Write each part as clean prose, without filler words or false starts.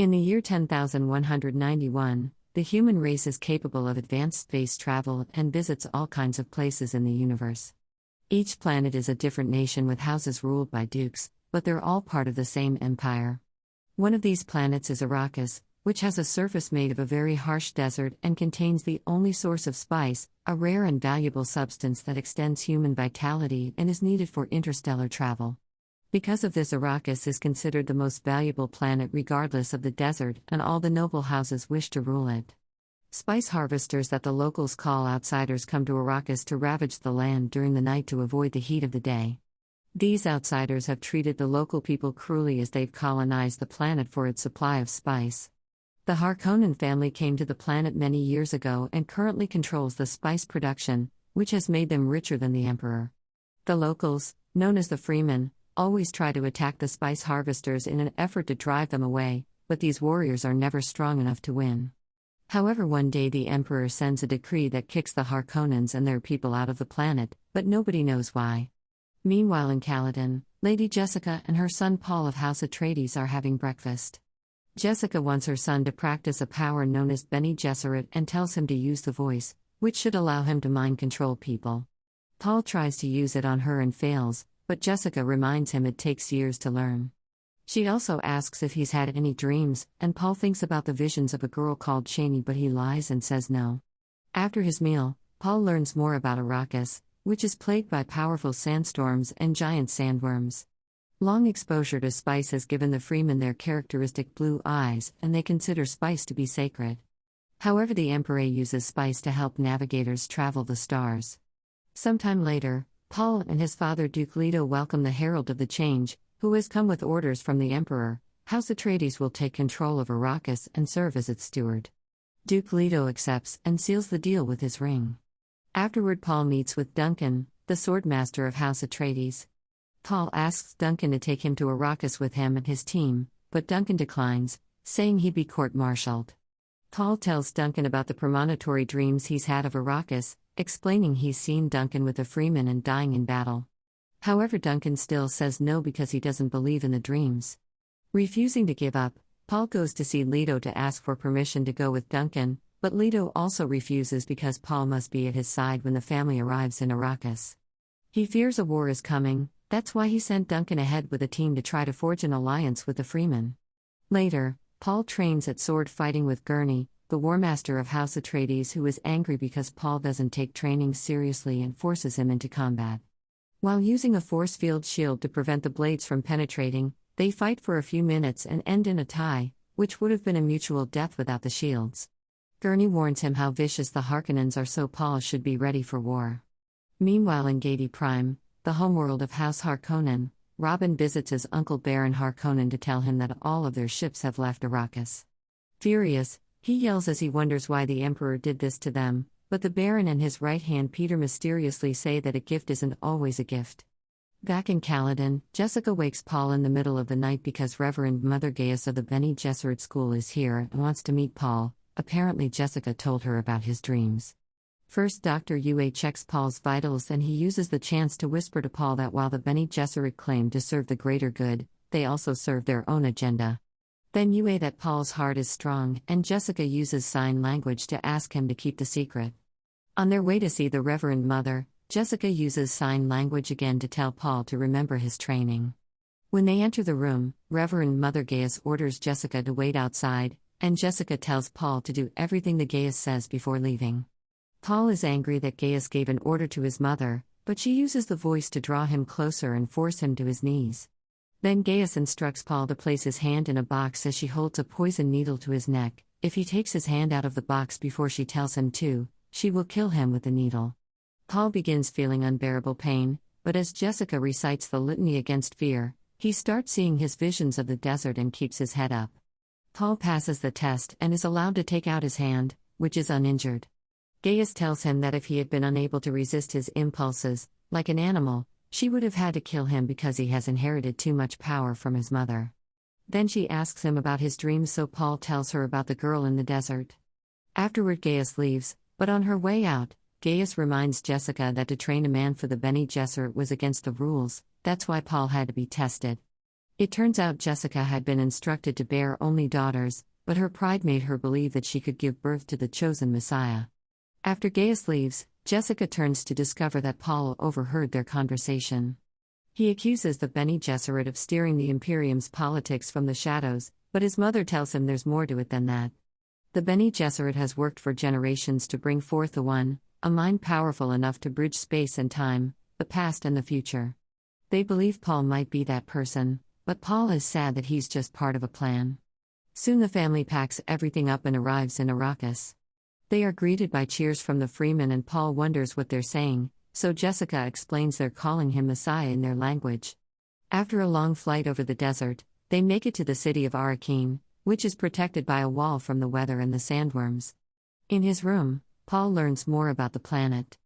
In the year 10,191, the human race is capable of advanced space travel and visits all kinds of places in the universe. Each planet is a different nation with houses ruled by dukes, but they're all part of the same empire. One of these planets is Arrakis, which has a surface made of a very harsh desert and contains the only source of spice, a rare and valuable substance that extends human vitality and is needed for interstellar travel. Because of this, Arrakis is considered the most valuable planet regardless of the desert, and all the noble houses wish to rule it. Spice harvesters that the locals call outsiders come to Arrakis to ravage the land during the night to avoid the heat of the day. These outsiders have treated the local people cruelly as they've colonized the planet for its supply of spice. The Harkonnen family came to the planet many years ago and currently controls the spice production, which has made them richer than the Emperor. The locals, known as the Freemen, always try to attack the spice harvesters in an effort to drive them away, but these warriors are never strong enough to win. However, one day the Emperor sends a decree that kicks the Harkonnens and their people out of the planet, but nobody knows why. Meanwhile in Caladan, Lady Jessica and her son Paul of House Atreides are having breakfast. Jessica wants her son to practice a power known as Bene Gesserit and tells him to use the voice, which should allow him to mind control people. Paul tries to use it on her and fails, but Jessica reminds him it takes years to learn. She also asks if he's had any dreams, and Paul thinks about the visions of a girl called Shani, but he lies and says no. After his meal, Paul learns more about Arrakis, which is plagued by powerful sandstorms and giant sandworms. Long exposure to spice has given the Freemen their characteristic blue eyes, and they consider spice to be sacred. However, the Emperor uses spice to help navigators travel the stars. Sometime later, Paul and his father Duke Leto welcome the Herald of the Change, who has come with orders from the Emperor. House Atreides will take control of Arrakis and serve as its steward. Duke Leto accepts and seals the deal with his ring. Afterward, Paul meets with Duncan, the swordmaster of House Atreides. Paul asks Duncan to take him to Arrakis with him and his team, but Duncan declines, saying he'd be court-martialed. Paul tells Duncan about the premonitory dreams he's had of Arrakis, explaining he's seen Duncan with the Freeman and dying in battle. However, Duncan still says no because he doesn't believe in the dreams. Refusing to give up, Paul goes to see Leto to ask for permission to go with Duncan, but Leto also refuses because Paul must be at his side when the family arrives in Arrakis. He fears a war is coming, that's why he sent Duncan ahead with a team to try to forge an alliance with the Freemen. Later, Paul trains at sword fighting with Gurney, the Warmaster of House Atreides, who is angry because Paul doesn't take training seriously and forces him into combat. While using a force field shield to prevent the blades from penetrating, they fight for a few minutes and end in a tie, which would have been a mutual death without the shields. Gurney warns him how vicious the Harkonnens are, so Paul should be ready for war. Meanwhile in Gadi Prime, the homeworld of House Harkonnen, Robin visits his uncle Baron Harkonnen to tell him that all of their ships have left Arrakis. Furious, he yells as he wonders why the Emperor did this to them, but the Baron and his right hand Peter mysteriously say that a gift isn't always a gift. Back in Caladan, Jessica wakes Paul in the middle of the night because Reverend Mother Gaius of the Bene Gesserit school is here and wants to meet Paul. Apparently Jessica told her about his dreams. First, Dr. Yue checks Paul's vitals and he uses the chance to whisper to Paul that while the Bene Gesserit claim to serve the greater good, they also serve their own agenda. Then Yue that Paul's heart is strong, and Jessica uses sign language to ask him to keep the secret. On their way to see the Reverend Mother, Jessica uses sign language again to tell Paul to remember his training. When they enter the room, Reverend Mother Gaius orders Jessica to wait outside, and Jessica tells Paul to do everything the Gaius says before leaving. Paul is angry that Gaius gave an order to his mother, but she uses the voice to draw him closer and force him to his knees. Then Gaius instructs Paul to place his hand in a box as she holds a poison needle to his neck. If he takes his hand out of the box before she tells him to, she will kill him with the needle. Paul begins feeling unbearable pain, but as Jessica recites the litany against fear, he starts seeing his visions of the desert and keeps his head up. Paul passes the test and is allowed to take out his hand, which is uninjured. Gaius tells him that if he had been unable to resist his impulses, like an animal, she would have had to kill him because he has inherited too much power from his mother. Then she asks him about his dreams, so Paul tells her about the girl in the desert. Afterward Gaius leaves, but on her way out, Gaius reminds Jessica that to train a man for the Bene Gesserit was against the rules, that's why Paul had to be tested. It turns out Jessica had been instructed to bear only daughters, but her pride made her believe that she could give birth to the chosen Messiah. After Gaius leaves, Jessica turns to discover that Paul overheard their conversation. He accuses the Bene Gesserit of steering the Imperium's politics from the shadows, but his mother tells him there's more to it than that. The Bene Gesserit has worked for generations to bring forth the One, a mind powerful enough to bridge space and time, the past and the future. They believe Paul might be that person, but Paul is sad that he's just part of a plan. Soon the family packs everything up and arrives in Arrakis. They are greeted by cheers from the freemen and Paul wonders what they're saying, so Jessica explains they're calling him Messiah in their language. After a long flight over the desert, they make it to the city of Arrakis, which is protected by a wall from the weather and the sandworms. In his room, Paul learns more about the planet.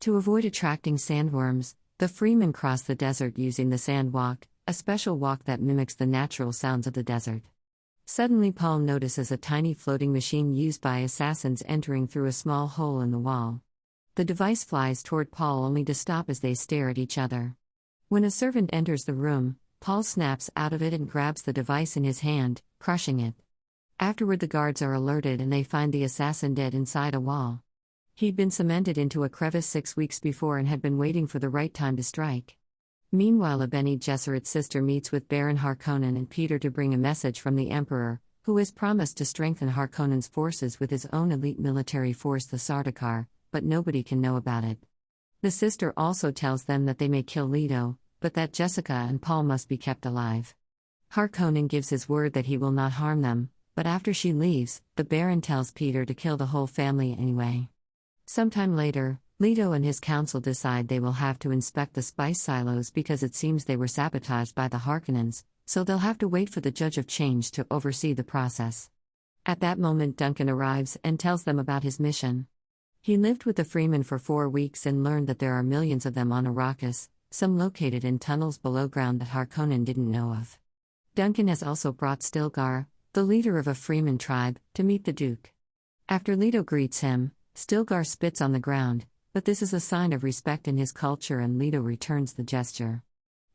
To avoid attracting sandworms, the freemen cross the desert using the sand walk, a special walk that mimics the natural sounds of the desert. Suddenly Paul notices a tiny floating machine used by assassins entering through a small hole in the wall. The device flies toward Paul only to stop as they stare at each other. When a servant enters the room, Paul snaps out of it and grabs the device in his hand, crushing it. Afterward the guards are alerted and they find the assassin dead inside a wall. He'd been cemented into a crevice 6 weeks before and had been waiting for the right time to strike. Meanwhile, a Bene Gesserit sister meets with Baron Harkonnen and Peter to bring a message from the Emperor, who has promised to strengthen Harkonnen's forces with his own elite military force, the Sardaukar, but nobody can know about it. The sister also tells them that they may kill Leto, but that Jessica and Paul must be kept alive. Harkonnen gives his word that he will not harm them, but after she leaves, the Baron tells Peter to kill the whole family anyway. Sometime later, Leto and his council decide they will have to inspect the spice silos because it seems they were sabotaged by the Harkonnens, so they'll have to wait for the Judge of Change to oversee the process. At that moment Duncan arrives and tells them about his mission. He lived with the Freemen for 4 weeks and learned that there are millions of them on Arrakis, some located in tunnels below ground that Harkonnen didn't know of. Duncan has also brought Stilgar, the leader of a Freeman tribe, to meet the Duke. After Leto greets him, Stilgar spits on the ground, but this is a sign of respect in his culture and Leto returns the gesture.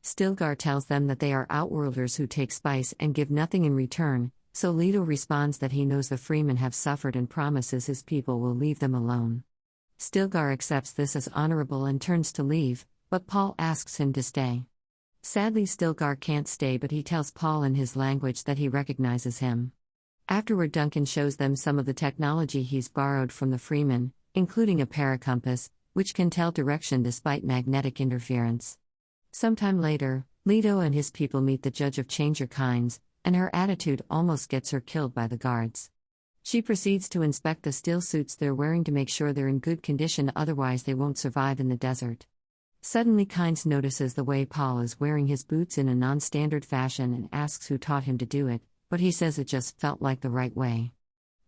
Stilgar tells them that they are outworlders who take spice and give nothing in return, so Leto responds that he knows the Freemen have suffered and promises his people will leave them alone. Stilgar accepts this as honorable and turns to leave, but Paul asks him to stay. Sadly, Stilgar can't stay, but he tells Paul in his language that he recognizes him. Afterward, Duncan shows them some of the technology he's borrowed from the Freemen, including a paracompass, which can tell direction despite magnetic interference. Sometime later, Leto and his people meet the Judge of Changerkinds, and her attitude almost gets her killed by the guards. She proceeds to inspect the steel suits they're wearing to make sure they're in good condition, otherwise they won't survive in the desert. Suddenly Kynes notices the way Paul is wearing his boots in a non-standard fashion and asks who taught him to do it, but he says it just felt like the right way.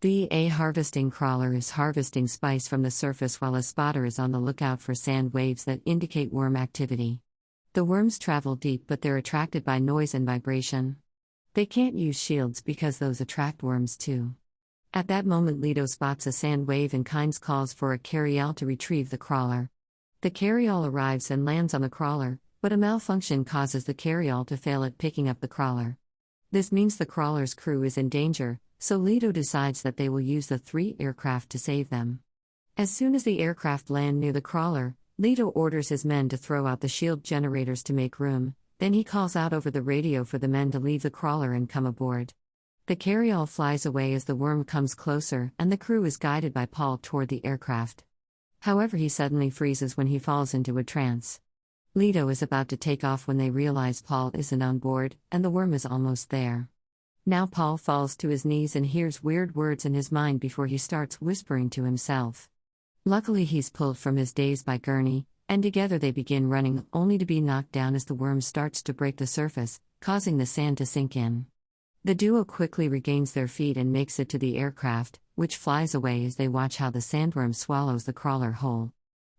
The harvesting crawler is harvesting spice from the surface while a spotter is on the lookout for sand waves that indicate worm activity. The worms travel deep, but they're attracted by noise and vibration. They can't use shields because those attract worms too. At that moment Leto spots a sand wave and Kynes calls for a carryall to retrieve the crawler. The carryall arrives and lands on the crawler, but a malfunction causes the carryall to fail at picking up the crawler. This means the crawler's crew is in danger, so Leto decides that they will use the 3 aircraft to save them. As soon as the aircraft land near the crawler, Leto orders his men to throw out the shield generators to make room, then he calls out over the radio for the men to leave the crawler and come aboard. The carryall flies away as the worm comes closer, and the crew is guided by Paul toward the aircraft. However, he suddenly freezes when he falls into a trance. Leto is about to take off when they realize Paul isn't on board, and the worm is almost there. Now Paul falls to his knees and hears weird words in his mind before he starts whispering to himself. Luckily he's pulled from his daze by Gurney, and together they begin running, only to be knocked down as the worm starts to break the surface, causing the sand to sink in. The duo quickly regains their feet and makes it to the aircraft, which flies away as they watch how the sandworm swallows the crawler whole.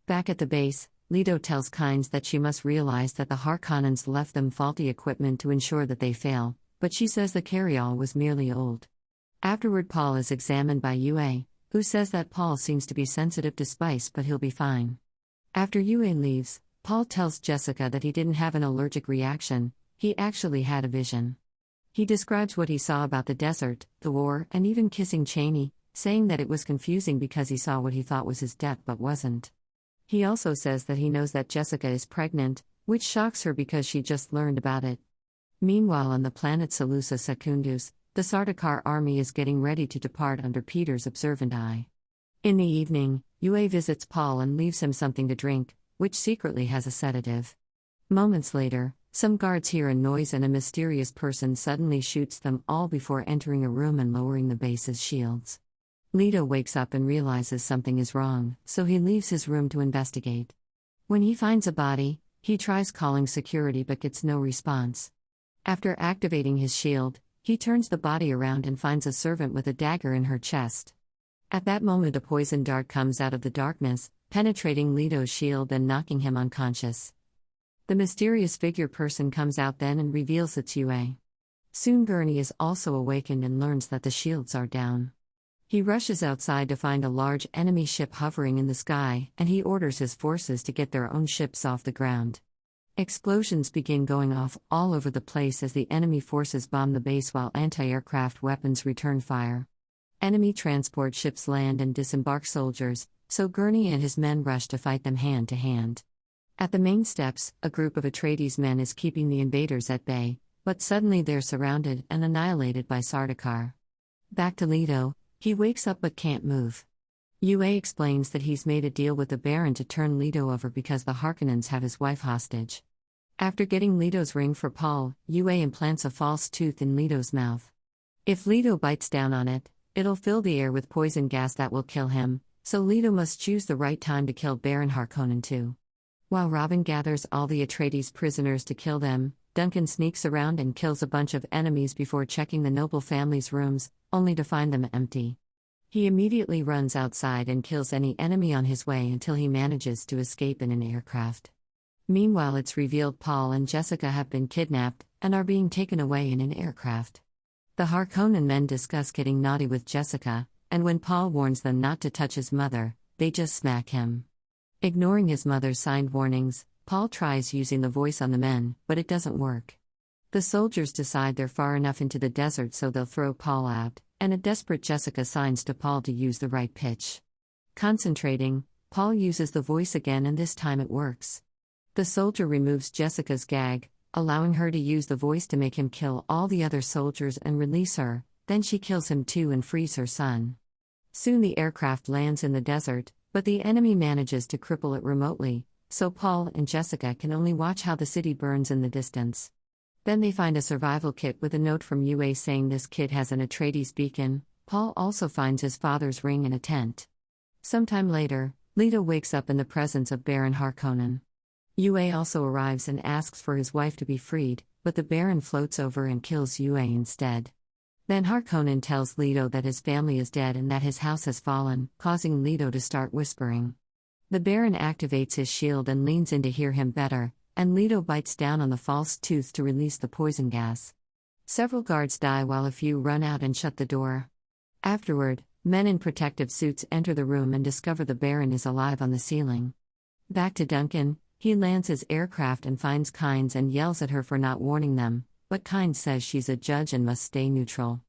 Back at the base, Leto tells Kynes that she must realize that the Harkonnens left them faulty equipment to ensure that they fail, but she says the carryall was merely old. Afterward, Paul is examined by Yue, who says that Paul seems to be sensitive to spice but he'll be fine. After Yue leaves, Paul tells Jessica that he didn't have an allergic reaction, he actually had a vision. He describes what he saw about the desert, the war, and even kissing Cheney, saying that it was confusing because he saw what he thought was his death but wasn't. He also says that he knows that Jessica is pregnant, which shocks her because she just learned about it. Meanwhile, on the planet Salusa Secundus, the Sardaukar army is getting ready to depart under Peter's observant eye. In the evening, Yue visits Paul and leaves him something to drink, which secretly has a sedative. Moments later, some guards hear a noise and a mysterious person suddenly shoots them all before entering a room and lowering the base's shields. Leto wakes up and realizes something is wrong, so he leaves his room to investigate. When he finds a body, he tries calling security but gets no response. After activating his shield, he turns the body around and finds a servant with a dagger in her chest. At that moment, a poison dart comes out of the darkness, penetrating Leto's shield and knocking him unconscious. The mysterious figure person comes out then and reveals it's Yue. Soon Gurney is also awakened and learns that the shields are down. He rushes outside to find a large enemy ship hovering in the sky, and he orders his forces to get their own ships off the ground. Explosions begin going off all over the place as the enemy forces bomb the base while anti-aircraft weapons return fire. Enemy transport ships land and disembark soldiers, so Gurney and his men rush to fight them hand to hand. At the main steps, a group of Atreides men is keeping the invaders at bay, but suddenly they're surrounded and annihilated by Sardaukar. Back to Leto, he wakes up but can't move. Yue explains that he's made a deal with the Baron to turn Leto over because the Harkonnens have his wife hostage. After getting Leto's ring for Paul, Yue implants a false tooth in Leto's mouth. If Leto bites down on it, it'll fill the air with poison gas that will kill him, so Leto must choose the right time to kill Baron Harkonnen too. While Robin gathers all the Atreides prisoners to kill them, Duncan sneaks around and kills a bunch of enemies before checking the noble family's rooms, only to find them empty. He immediately runs outside and kills any enemy on his way until he manages to escape in an aircraft. Meanwhile, it's revealed Paul and Jessica have been kidnapped and are being taken away in an aircraft. The Harkonnen men discuss getting naughty with Jessica, and when Paul warns them not to touch his mother, they just smack him. Ignoring his mother's signed warnings, Paul tries using the voice on the men, but it doesn't work. The soldiers decide they're far enough into the desert so they'll throw Paul out, and a desperate Jessica signs to Paul to use the right pitch. Concentrating, Paul uses the voice again and this time it works. The soldier removes Jessica's gag, allowing her to use the voice to make him kill all the other soldiers and release her, then she kills him too and frees her son. Soon the aircraft lands in the desert, but the enemy manages to cripple it remotely, so Paul and Jessica can only watch how the city burns in the distance. Then they find a survival kit with a note from Yue saying this kid has an Atreides beacon. Paul also finds his father's ring in a tent. Sometime later, Leto wakes up in the presence of Baron Harkonnen. Yue also arrives and asks for his wife to be freed, but the Baron floats over and kills Yue instead. Then Harkonnen tells Leto that his family is dead and that his house has fallen, causing Leto to start whispering. The Baron activates his shield and leans in to hear him better, and Leto bites down on the false tooth to release the poison gas. Several guards die while a few run out and shut the door. Afterward, men in protective suits enter the room and discover the Baron is alive on the ceiling. Back to Duncan, he lands his aircraft and finds Kynes and yells at her for not warning them, but Kynes says she's a judge and must stay neutral.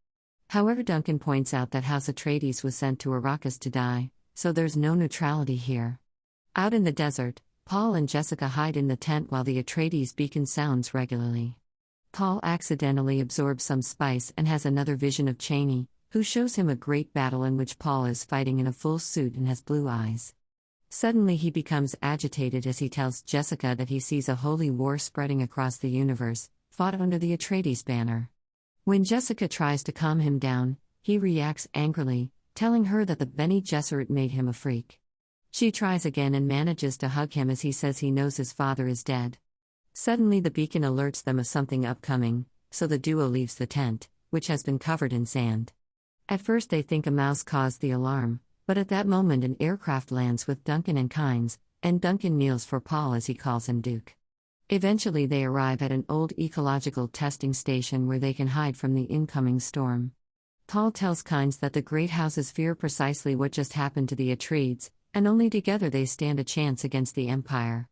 However, Duncan points out that House Atreides was sent to Arrakis to die, so there's no neutrality here. Out in the desert, Paul and Jessica hide in the tent while the Atreides beacon sounds regularly. Paul accidentally absorbs some spice and has another vision of Cheney, who shows him a great battle in which Paul is fighting in a full suit and has blue eyes. Suddenly he becomes agitated as he tells Jessica that he sees a holy war spreading across the universe, fought under the Atreides banner. When Jessica tries to calm him down, he reacts angrily, telling her that the Bene Gesserit made him a freak. She tries again and manages to hug him as he says he knows his father is dead. Suddenly the beacon alerts them of something upcoming, so the duo leaves the tent, which has been covered in sand. At first they think a mouse caused the alarm, but at that moment an aircraft lands with Duncan and Kynes, and Duncan kneels for Paul as he calls him Duke. Eventually they arrive at an old ecological testing station where they can hide from the incoming storm. Paul tells Kynes that the great houses fear precisely what just happened to the Atreides, and only together they stand a chance against the Empire.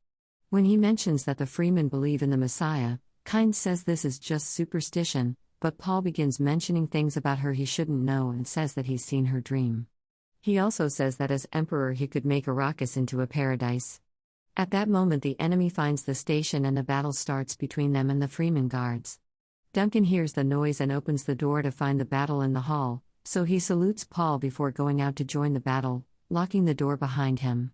When he mentions that the Freemen believe in the Messiah, Kynes says this is just superstition, but Paul begins mentioning things about her he shouldn't know and says that he's seen her dream. He also says that as emperor he could make Arrakis into a paradise. At that moment the enemy finds the station and a battle starts between them and the Freeman guards. Duncan hears the noise and opens the door to find the battle in the hall, so he salutes Paul before going out to join the battle, locking the door behind him.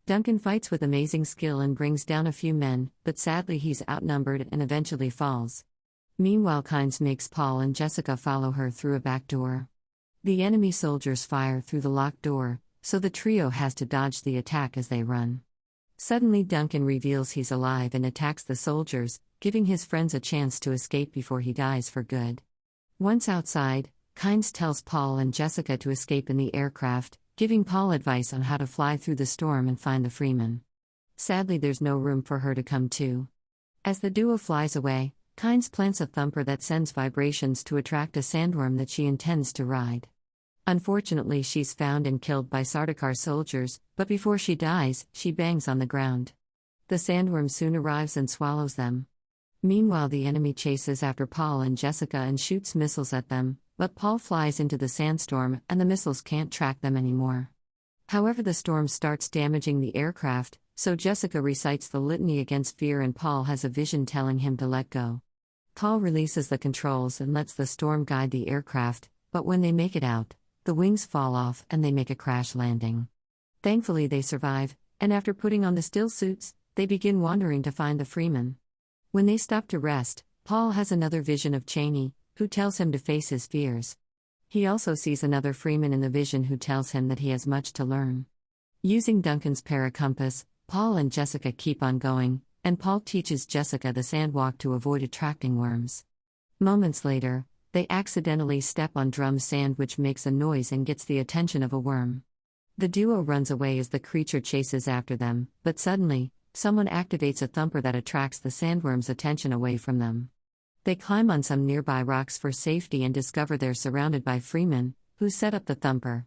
Duncan fights with amazing skill and brings down a few men, but sadly he's outnumbered and eventually falls. Meanwhile Kynes makes Paul and Jessica follow her through a back door. The enemy soldiers fire through the locked door, so the trio has to dodge the attack as they run. Suddenly Duncan reveals he's alive and attacks the soldiers, giving his friends a chance to escape before he dies for good. Once outside, Kynes tells Paul and Jessica to escape in the aircraft, giving Paul advice on how to fly through the storm and find the Freeman. Sadly there's no room for her to come too. As the duo flies away, Kynes plants a thumper that sends vibrations to attract a sandworm that she intends to ride. Unfortunately she's found and killed by Sardaukar soldiers, but before she dies, she bangs on the ground. The sandworm soon arrives and swallows them. Meanwhile the enemy chases after Paul and Jessica and shoots missiles at them, but Paul flies into the sandstorm and the missiles can't track them anymore. However, the storm starts damaging the aircraft, so Jessica recites the litany against fear and Paul has a vision telling him to let go. Paul releases the controls and lets the storm guide the aircraft, but when they make it out, the wings fall off and they make a crash landing. Thankfully they survive, and after putting on the still suits, they begin wandering to find the Freeman. When they stop to rest, Paul has another vision of Cheney, who tells him to face his fears. He also sees another Freeman in the vision who tells him that he has much to learn. Using Duncan's paracompass, Paul and Jessica keep on going, and Paul teaches Jessica the sandwalk to avoid attracting worms. Moments later, they accidentally step on drum sand which makes a noise and gets the attention of a worm. The duo runs away as the creature chases after them, but suddenly, someone activates a thumper that attracts the sandworm's attention away from them. They climb on some nearby rocks for safety and discover they're surrounded by Freemen, who set up the thumper.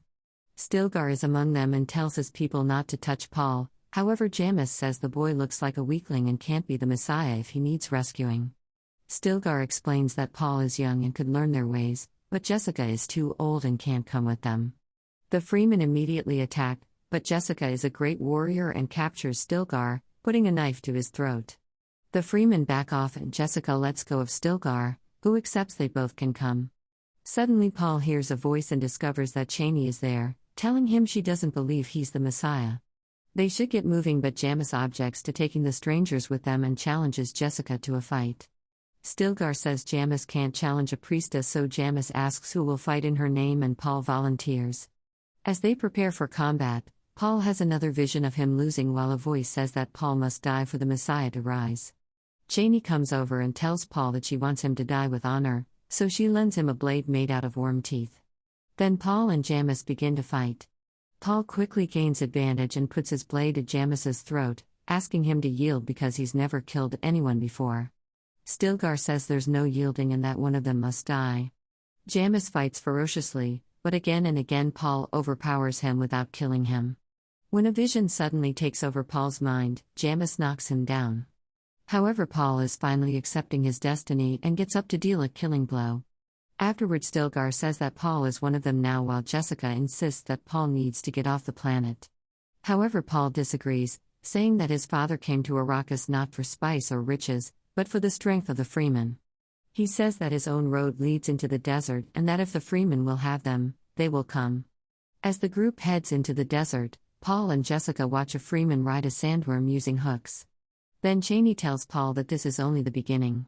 Stilgar is among them and tells his people not to touch Paul, however Jamis says the boy looks like a weakling and can't be the Messiah if he needs rescuing. Stilgar explains that Paul is young and could learn their ways, but Jessica is too old and can't come with them. The Freemen immediately attack, but Jessica is a great warrior and captures Stilgar, putting a knife to his throat. The Freemen back off and Jessica lets go of Stilgar, who accepts they both can come. Suddenly Paul hears a voice and discovers that Cheney is there, telling him she doesn't believe he's the Messiah. They should get moving, but Jamis objects to taking the strangers with them and challenges Jessica to a fight. Stilgar says Jamis can't challenge a priestess, so Jamis asks who will fight in her name and Paul volunteers. As they prepare for combat, Paul has another vision of him losing while a voice says that Paul must die for the Messiah to rise. Cheney comes over and tells Paul that she wants him to die with honor, so she lends him a blade made out of worm teeth. Then Paul and Jamis begin to fight. Paul quickly gains advantage and puts his blade at Jamis's throat, asking him to yield because he's never killed anyone before. Stilgar says there's no yielding and that one of them must die. Jamis fights ferociously, but again and again Paul overpowers him without killing him. When a vision suddenly takes over Paul's mind, Jamis knocks him down. However, Paul is finally accepting his destiny and gets up to deal a killing blow. Afterward, Stilgar says that Paul is one of them now, while Jessica insists that Paul needs to get off the planet. However, Paul disagrees, saying that his father came to Arrakis not for spice or riches, but for the strength of the Freemen. He says that his own road leads into the desert and that if the Freemen will have them, they will come. As the group heads into the desert, Paul and Jessica watch a Freeman ride a sandworm using hooks. Then Cheney tells Paul that this is only the beginning.